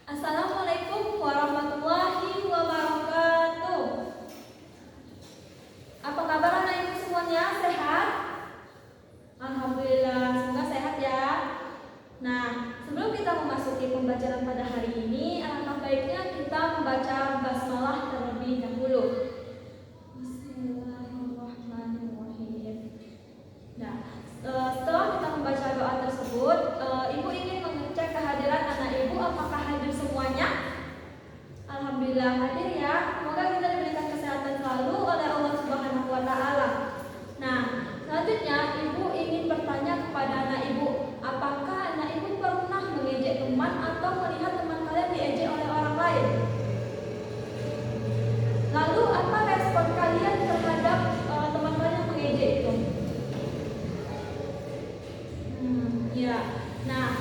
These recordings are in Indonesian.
Assalamualaikum warahmatullahi wabarakatuh. Apa kabar anak ibu semuanya? Sehat? Alhamdulillah, semoga sehat ya. Nah, sebelum kita memasuki pembacaan pada hari ini, alangkah baiknya kita membaca basmalah terlebih dahulu. Bismillahirrahmanirrahim. Nah, setelah kita membaca doa tersebut, ibu ingin mengecek kehadiran anak ibu. Apakah hadir semuanya? Alhamdulillah hadir ya. Semoga kita diberikan kesehatan selalu oleh Allah Subhanahu wa taala. Nah, selanjutnya ibu ingin bertanya kepada anak ibu, apakah anak ibu pernah mengejek teman atau melihat teman kalian diejek oleh orang lain? Lalu apa respon kalian terhadap teman kalian yang mengejek itu? Ya. Nah,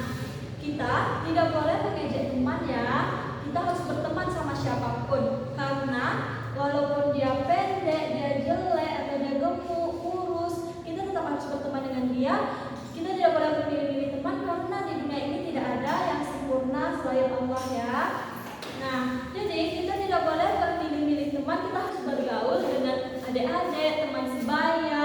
kita tidak boleh mengejek teman ya. Kita harus berteman sama siapapun, karena walaupun dia pendek, dia jelek, atau dia gemuk, kurus, kita tetap harus berteman dengan dia. Kita tidak boleh memilih-milih teman, karena di dunia ini tidak ada yang sempurna selain Allah ya. Nah, jadi kita tidak boleh memilih-milih teman. Kita harus bergaul dengan adik-adik, teman sebaya.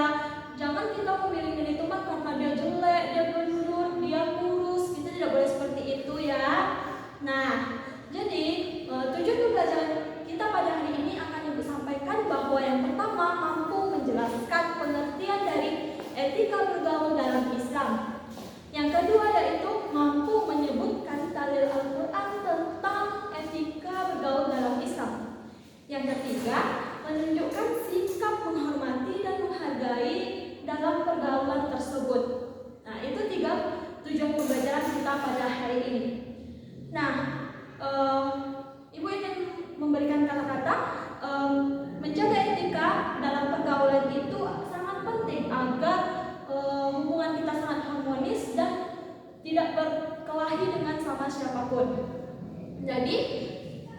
Jangan kita memilih-milih teman karena dia jelek, dia gendut, dia kurus. Kita tidak boleh seperti itu ya. Nah, jadi tujuan pembelajaran kita pada hari ini akan ibu sampaikan bahwa yang pertama, mampu menjelaskan pengertian dari etika bergaul dalam Islam. Yang kedua yaitu mampu menyebutkan dalil Al-Quran tentang etika bergaul dalam Islam. Yang ketiga, menunjukkan sikap menghormati dan menghargai dalam pergaulan tersebut. Nah, itu 3 tujuan pembelajaran kita pada hari ini. Nah, ibu ingin memberikan kata-kata menjaga etika dalam pergaulan itu sangat penting agar hubungan kita sangat harmonis dan tidak berkelahi dengan sama siapapun. Jadi,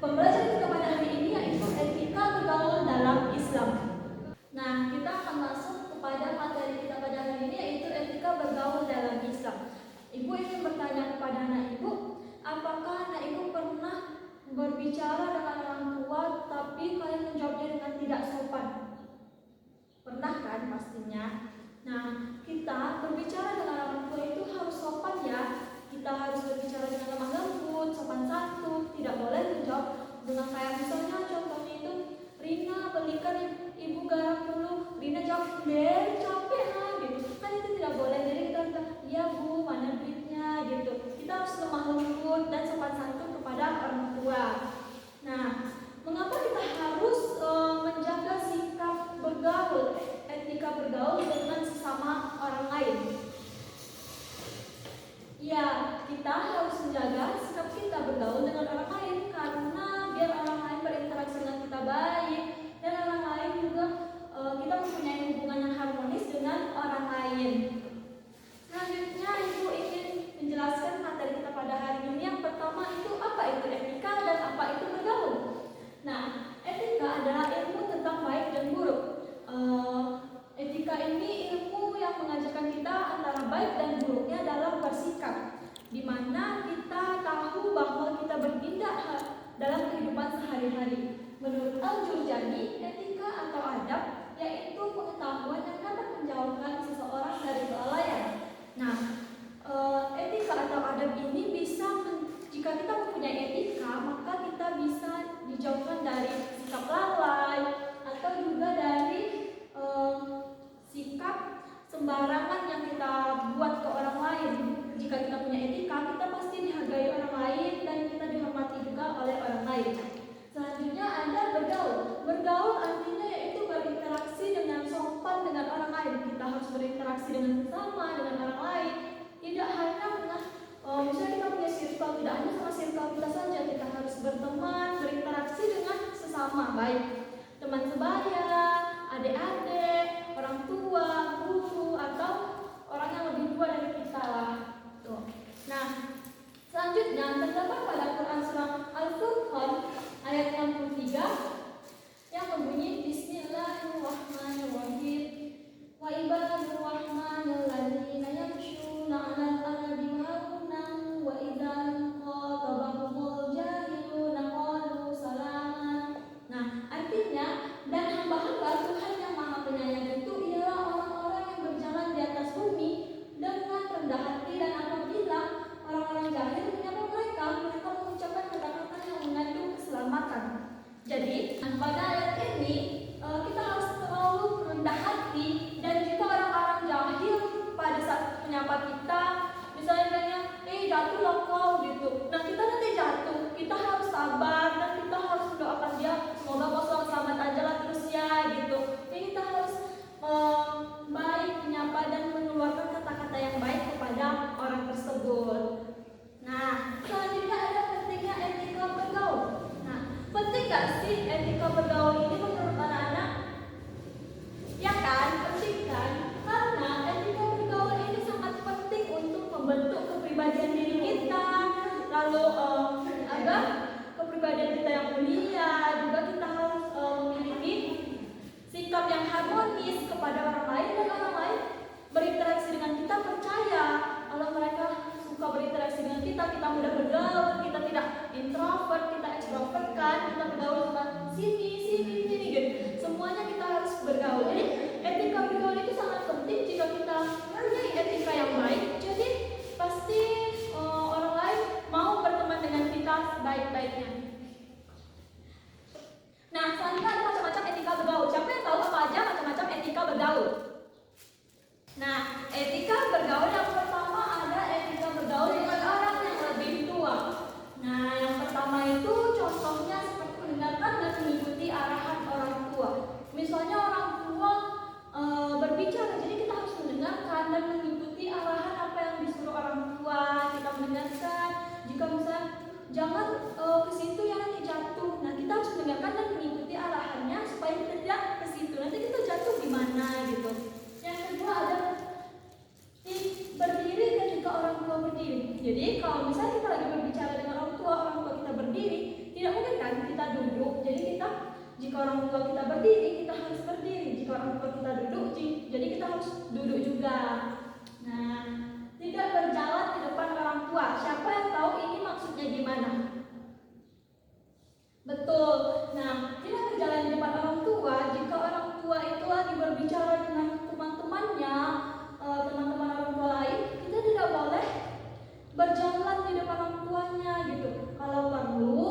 pembelajaran kita pada hari ini yaitu etika bergaul dalam Islam. Nah, kita akan masuk kepada materi kita pada hari ini yaitu etika bergaul dalam Islam. Ibu ingin bertanya kepada anak ibu, apakah anak ibu pernah berbicara dengan orang tua tapi kalian menjawabnya dengan tidak sopan? Pernah kan pastinya. Nah, kita berbicara dengan orang tua itu harus sopan ya. Kita harus berbicara dengan lemah lembut, sopan santun. Tidak boleh menjawab dengan kayak misalnya contohnya itu, Rina belikan ibu garam dulu. Rina jawab, deh capek lah gitu. Kan itu tidak boleh. Jadi kita bilang, iya bu, mana duitnya gitu. Kita harus lemah lembut dan sopan santun kepada orang tua. Nah, mengapa kita harus menjaga sikap bergaul, etika bergaul dengan sesama orang lain? Ya, kita harus menjaga sikap kita bergaul dengan orang lain karena biar orang lain berinteraksi dengan kita baik dan orang lain juga kita mempunyai hubungan yang harmonis dengan orang lain. Selanjutnya ibu ingin menjelaskan materi kita pada hari ini. Yang pertama itu apa itu etika dan apa itu bergaul. Nah, etika adalah ilmu tentang baik dan buruk. Etika ini ilmu yang mengajarkan kita antara baik dan buruknya dalam bersikap, di mana kita tahu bahwa kita bertindak dalam kehidupan sehari-hari. Menurut Al-Jurjani, etika atau adab yaitu pengetahuan yang dapat menjauhkan seseorang dari kelalaian. Nah, etika atau adab ini bisa jika kita mempunyai etika, maka kita bisa dijauhkan dari sikap lalai atau juga dari sikap sembarangan yang kita buat ke orang lain. Jika kita punya etika, kita pasti dihargai orang lain dan kita dihormati juga oleh orang lain. Selanjutnya ada bergaul. Bergaul artinya yaitu berinteraksi dengan sopan dengan orang lain. Kita harus berinteraksi dengan sesama, dengan orang lain. Tidak hanya dengan misalnya kita punya circle, tidak hanya sama circle kita saja. Kita harus berteman, berinteraksi dengan sesama, baik teman sebaya, adik-adik, orang tua, guru, atau orang yang lebih tua dari kita lah. Tuh. Nah, selanjutnya terdapat pada Quran surah Al-Furqan ayat 63 yang berbunyi Bismillahirrahmanirrahim. Wa ibadur rahmanil ladzina yamshuna 'alal ardi hauna wa idza qatabahumul menjaga kepribadian kita yang mulia, juga kita harus memiliki sikap yang harmonis kepada orang lain, dan orang lain berinteraksi dengan kita percaya kalau mereka suka berinteraksi dengan kita, kita mudah bergaul, kita tidak introvert, kita extrovert kan, kita bergaul sama sini gitu. Semuanya kita harus bergaul. Jadi etika bergaul itu sangat penting. Jika kita punya etika yang baik, jadi pasti orang lain mau berteman dengan kita sebaik-baiknya. Nah, selanjutnya ada macam-macam etika bergaul. Siapa yang tahu apa aja macam-macam etika bergaul? Nah, etika bergaul yang pertama ada etika bergaul dengan orang yang lebih tua. Nah, yang pertama itu contohnya seperti mendengarkan dan mengikuti arahan orang tua. Misalnya orang tua berbicara, jadi kita harus mendengarkan dan mengikuti arahan apa yang disuruh orang tua. Kita mendengarkan. Jika misalnya jangan ke situ ya nanti jatuh. Nah, kita harus mendengarkan dan mengikuti arahannya supaya kita tidak ke situ. Nanti kita jatuh gimana gitu. Yang kedua ada berdiri ketika orang tua berdiri. Jadi kalau misalnya kita lagi berbicara dengan orang tua kita berdiri, tidak mungkin kan kita duduk. Jadi kita, jika orang tua kita berdiri, kita harus berdiri. Jika orang tua kita duduk, jadi kita harus duduk juga. Nah, tidak berjalan di depan orang tua. Siapa yang tahu ini maksudnya gimana? Betul. Nah, tidak berjalan di depan orang tua. Jika orang tua itu lagi berbicara dengan teman-temannya, teman-teman orang tua lain, kita tidak boleh berjalan di depan orang tuanya gitu. Kalau perlu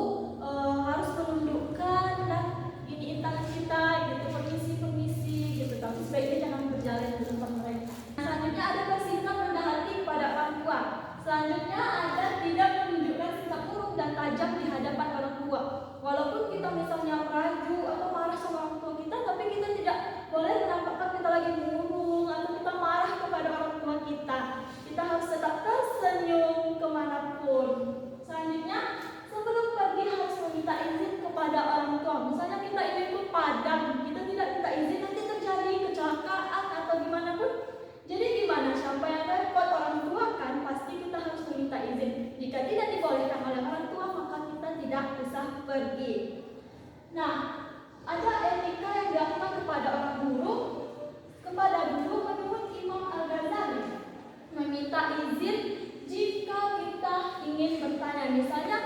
harus menundukkan dan iniin tangan kita gitu, permisi gitu. Tapi sebaiknya jangan berjalan di depan mereka. Selanjutnya ada bersikap rendah hati kepada orang tua. Selanjutnya ada tidak menunjukkan sikap murung dan tajam di hadapan orang tua. Walaupun kita misalnya merayu atau marah sama orang tua kita, tapi kita tidak boleh menampakkan kita lagi murung atau kita marah kepada orang tua kita. Kita harus tetap tersenyum kemanapun. Selanjutnya, sebelum pergi harus meminta izin kepada orang tua. Misalnya kita ingin ke Padang, kita tidak minta izin, nanti terjadi kecelakaan atau gimana pun. Jadi gimana? Siapa yang repot? Orang tua kan, pasti kita harus meminta izin. Jika tidak dibolehkan oleh orang tua, maka kita tidak usah pergi. Nah, ada etika yang dilakukan kepada orang guru. Kepada guru menurut Imam Al-Ghazali, meminta izin jika kita ingin bertanya. Misalnya,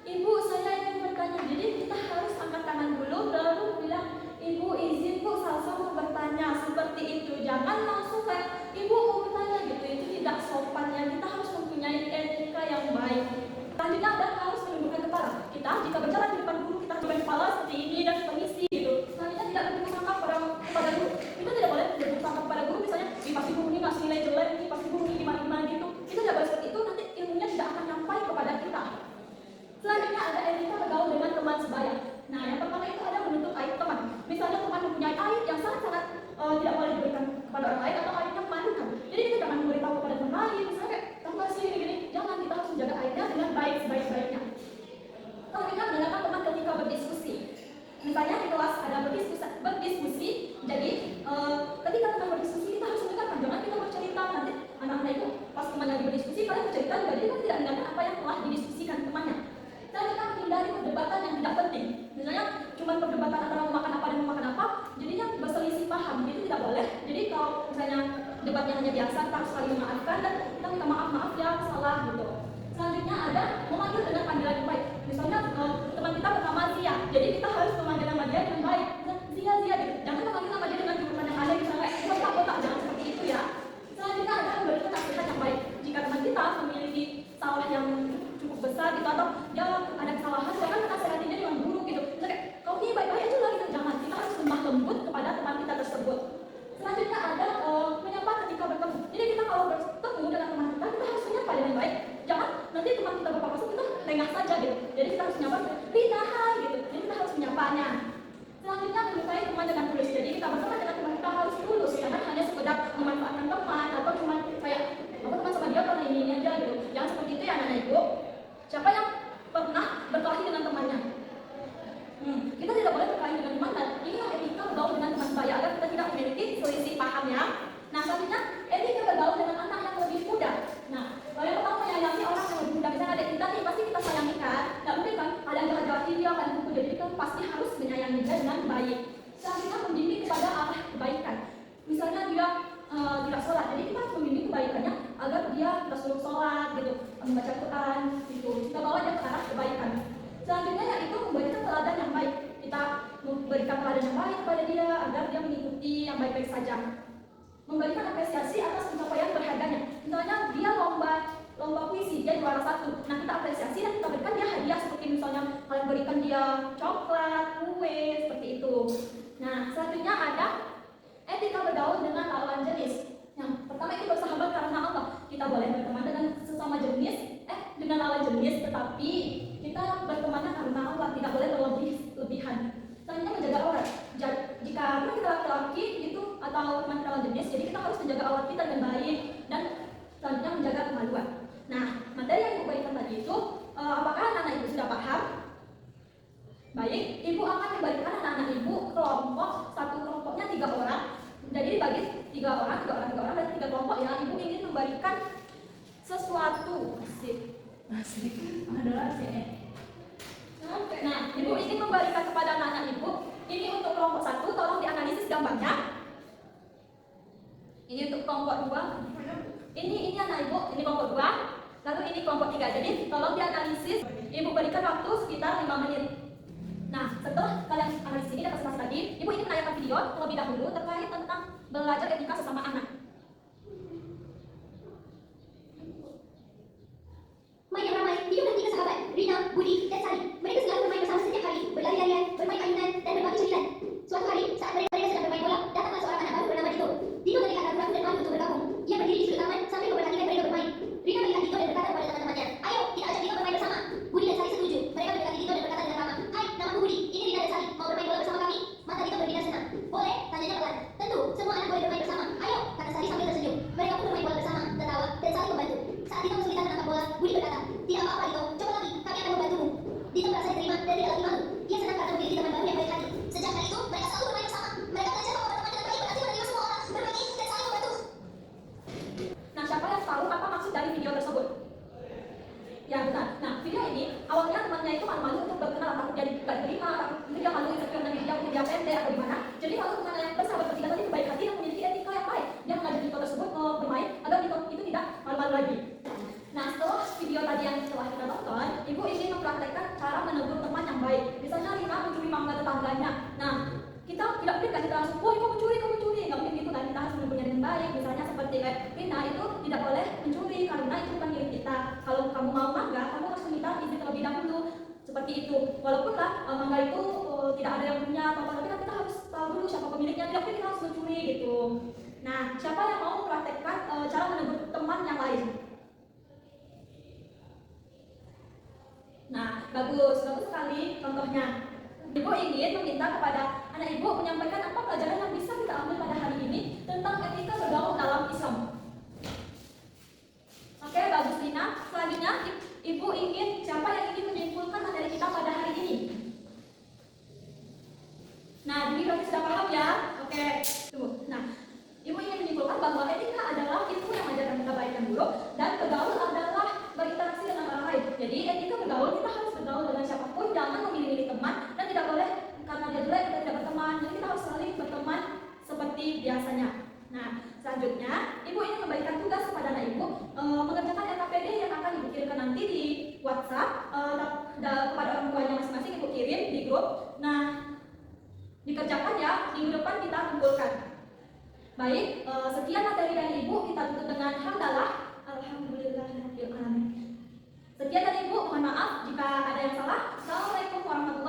ibu saya ingin bertanya, jadi kita harus angkat tangan dulu, lalu bilang, ibu izin bu, saya mau bertanya, seperti itu. Jangan langsung kayak ibu mau bertanya gitu, itu tidak sopan ya. Kita harus mempunyai etika yang baik. Selanjutnya ada harus menundukkan kepala. Kita jika berjalan di depan guru, kita harus kepala seperti ini dan permisi gitu. Selanjutnya tidak bertepuk tangan kepada guru. Kita tidak boleh bertepuk tangan kepada guru, misalnya pasti guru ini ngasih nilai jelek, ini pasti guru ini gimana gitu. Kita tidak boleh seperti itu, nanti ilmunya tidak akan sampai kepada kita. Selanjutnya ada etika bergaul dengan teman sebaya. Nah, yang pertama itu ada menutup aib teman. Misalnya teman mempunyai aib yang sangat-sangat tidak boleh diberikan kepada orang lain atau aibnya memalukan. Jadi kita jangan memberitahu kepada teman lain. Misalnya kayak tambah sih gini-gini. Jangan, kita harus menjaga aibnya dengan baik sebaik-baiknya. Selanjutnya mendengarkan teman ketika berdiskusi. Misalnya di kelas ada berdiskusi. Jadi ketika teman berdiskusi kita harus mendengarkan. Jangan kita bercerita nanti anak-anak itu pas teman lagi berdiskusi kalian bercerita juga, jadi kan tidak mendengarkan apa yang telah didiskusikan temannya. Dan kita hindari perdebatan yang tidak penting. Misalnya cuma perdebatan antara memakan apa dan memakan apa, jadinya berselisih paham, itu tidak boleh. Jadi kalau misalnya debatnya hanya biasa, kita harus saling memaafkan dan kita minta maaf ya salah gitu. Selanjutnya ada memanggil dengan panggilan yang baik. Misalnya teman kita bernama Zia, jadi kita harus memanggil nama dia dengan baik. Zia gitu. Jangan memanggil nama dia dengan julukan yang aneh, misalnya kotak, jangan seperti itu ya. Selanjutnya ada memberikan nasihat yang baik. Jika teman kita memiliki salah yang cukup besar gitu atau dia ada kesalahan, jangan kita nasihatinya dengan buruk gitu. Misalnya kau ini baik-baik aja lah gitu, jangan. Kita harus lemah lembut kepada teman kita tersebut. Selanjutnya ada menyapa ketika bertemu. Jadi kita kalau bertemu dengan teman kita harus menyapa dengan baik. Jangan nanti teman kita berpapasan kita lengah saja gitu. Jadi kita harus menyapa, Rina hai gitu. Jadi kita harus menyapanya. Selanjutnya menyukai teman dengan tulus. Jadi kita berteman dengan teman kita harus tulus, jangan hanya sekedar memanfaatkan teman atau cuma kayak aku teman sama dia karena ini aja gitu. Jangan seperti itu ya anak-anak ibu. Siapa yang pernah berkelahi dengan temannya? Kita tidak boleh berkelahi dengan teman, dan inilah etika bergaul dengan teman sebaya agar kita tidak memiliki selisih paham ya. Nah, selanjutnya etika bergaul dengan anak yang lebih muda. Nah, kalau yang pertama menyayangi orang yang lebih muda, misalnya adik kita nih pasti kita sayangi kan. berhenti yang baik-baik saja. Memberikan apresiasi atas pencapaian berharganya. Misalnya dia lomba puisi, dia juara 1. Nah, kita apresiasi dan kita berikan dia hadiah, seperti misalnya kalian berikan dia coklat, kue, seperti itu. Nah, selanjutnya ada etika bergaul dengan lawan jenis. Yang pertama itu bersahabat karena Allah. Kita boleh berteman dengan sesama jenis, dengan lawan jenis, tetapi kita bertemannya karena Allah, tidak boleh berlebihan. Selanjutnya menjaga aurat. Jika kita laki-laki itu atau teman lawan jenis, jadi kita harus menjaga aurat kita dengan baik, dan selanjutnya menjaga kemaluan. Nah, materi yang Ibu berikan tadi itu, apakah anak-anak Ibu sudah paham? Baik, Ibu akan memberikan anak-anak Ibu kelompok, satu kelompoknya 3 orang. Jadi dibagi 3 orang, dan 3 kelompok ya. Ibu ingin memberikan sesuatu. Asik. Adalah asik. Nah, Ibu ingin memberikan kepada anak-anak Ibu. Ini untuk kelompok 1, tolong dianalisis gambarnya. Ini untuk kelompok 2. Ini anak Ibu, ini kelompok 2. Lalu ini kelompok 3. Jadi tolong dianalisis. Ibu berikan waktu sekitar 5 menit. Nah, setelah kalian analisis ini dan presentasi tadi, Ibu ingin menayangkan video terlebih dahulu terkait tentang belajar etika sesama anak. Main yang ramai, hiduplah 3 sahabat, Rina, Budi, dan Sari. Mereka selalu bermain bersama setiap hari, berlari-larian, bermain ayunan, dan berbagi cerita. Suatu hari, saat mereka sedang bermain bola, datanglah seorang anak baru bernama Dito. Dito terlihat ragu-ragu dan malu untuk bergabung. Ia berdiri di sudut taman sambil memperhatikan mereka bermain. Rina melihat Dito dan berkata kepada teman-temannya, "Ayo, kita ajak Dito bermain bersama." Budi dan Sari setuju. Mereka mendekati Dito dan berkata dengan ramah, "Hai, namaku Budi. Ini Rina dan Sari. Mau bermain bola bersama kami?" Mata Dito berbinar senang. "Boleh?" tanyanya pelan. "Tentu, semua anak boleh bermain bersama. Ayo," kata Sari sambil tersenyum. Mereka pun bermain bola bersama, tertawa, dan saling membantu. Saat Dito kesulitan menangkap bola, Budi berkata, "Tidak apa-apa Dito, coba lagi, kami akan membantumu." Dito merasa diterima dan tidak lagi malu. Ia senang karena memiliki teman baru yang baik hati. Sejak hari itu, mereka selalu bermain bersama. Mereka belajar bahwa berteman dengan baik berarti menerima semua orang, berbagi, dan saling membantu. Nah, siapa yang tahu apa maksud dari video tersebut? Ya, benar. Nah, video ini awalnya temannya itu malu-malu untuk berkenalan, takut dia tidak terima, takut dia malu insecure dengan dia mungkin dia pendek atau gimana. Jadi lalu temannya yang bersahabat bertiga tadi baik hati dan memiliki etika yang baik. Dia mengajak Dito tersebut bermain agar Dito itu tidak malu-malu lagi. Nah, setelah video tadi yang telah kita tonton, Ibu ingin mempraktekkan cara menegur teman yang baik. Misalnya Rina mencuri mangga tetangganya. Nah, kita tidak boleh kita langsung, "Woi, kamu mencuri." Nggak mungkin gitu kan, kita harus menegurnya dengan baik. Misalnya seperti Rina itu tidak boleh mencuri karena itu bukan milik kita. Kalau kamu mau mangga, kamu harus meminta izin terlebih dahulu. Seperti itu. Walaupun lah mangga itu tidak ada yang punya atau apa, tapi kita harus tahu dulu siapa pemiliknya. Tidak boleh kita harus mencuri gitu. Nah, siapa yang mau mempraktekkan cara menegur teman yang lain? Nah, bagus sekali contohnya. Ibu ingin meminta kepada anak Ibu menyampaikan apa pelajaran yang bisa kita ambil pada hari ini tentang etika bergaul dalam Islam. Oke, bagus Lina. Selanjutnya, Ibu ingin siapa yang ingin menyimpulkan materi kita pada hari ini? Nah, jadi berarti sudah paham ya? Oke, tuh. Nah, Ibu ingin menyimpulkan bahwa etika adalah ilmu yang mengajarkan kita baik dan buruk, dan bergaul adalah berinteraksi dengan orang lain. Jadi etika bergaul, kita harus bergaul dengan siapapun, jangan memilih-milih teman, dan tidak boleh karena dia jelek kita tidak berteman. Jadi kita harus saling berteman seperti biasanya. Nah, selanjutnya Ibu ingin memberikan tugas kepada anak Ibu mengerjakan RKPD yang akan Ibu kirimkan nanti di WhatsApp kepada orang tuanya masing-masing. Ibu kirim di grup. Nah, dikerjakan ya, minggu depan kita kumpulkan. Baik, sekian materi dari Ibu, kita tutup dengan hamdalah. Alhamdulillahirabbil alamin. Sekian dari Ibu, mohon maaf jika ada yang salah. Assalamualaikum warahmatullahi wabarakatuh.